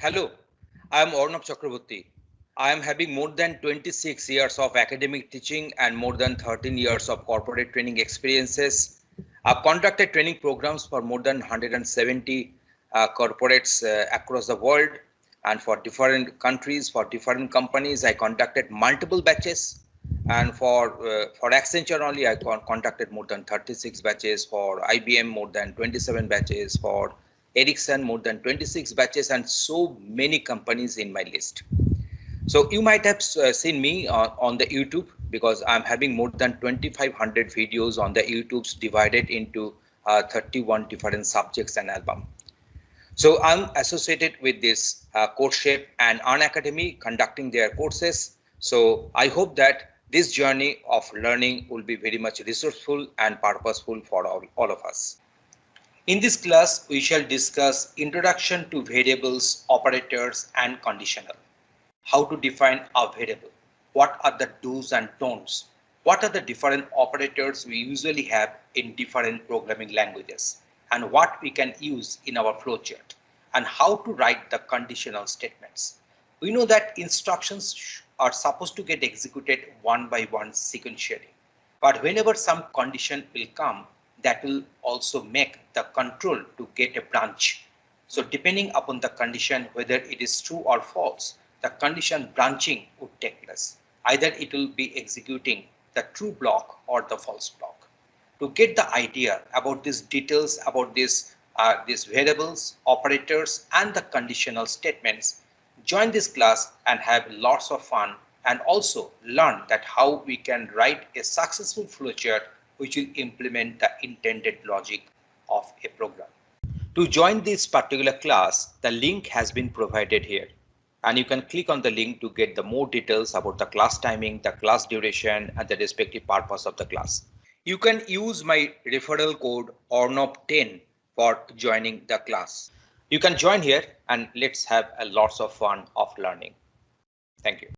Hello, I am Arnab Chakraborty. I am having more than 26 years of academic teaching and more than 13 years of corporate training experiences. I've conducted training programs for more than 170 corporates across the world, and for different countries, for different companies. I conducted multiple batches, and for Accenture only, I conducted more than 36 batches. For IBM, more than 27 batches. For Ericsson, more than 26 batches, and so many companies in my list. So you might have seen me on the YouTube, because I'm having more than 2,500 videos on the YouTubes divided into 31 different subjects and album. So I'm associated with this CodeChef and Unacademy conducting their courses. So I hope that this journey of learning will be very much resourceful and purposeful for all of us. In this class, we shall discuss introduction to variables, operators, and conditional. How to define a variable. What are the do's and don'ts? What are the different operators we usually have in different programming languages? And what we can use in our flowchart? And how to write the conditional statements. We know that instructions are supposed to get executed one by one sequentially. But whenever some condition will come, that will also make the control to get a branch. So depending upon the condition, whether it is true or false, the condition branching would take place. Either it will be executing the true block or the false block. To get the idea about these details about these variables, operators, and the conditional statements, join this class and have lots of fun, and also learn that how we can write a successful flowchart which will implement the intended logic of a program. To join this particular class, the link has been provided here, and you can click on the link to get the more details about the class timing, the class duration, and the respective purpose of the class. You can use my referral code ORNOP10 for joining the class. You can join here, and let's have a lots of fun of learning. Thank you.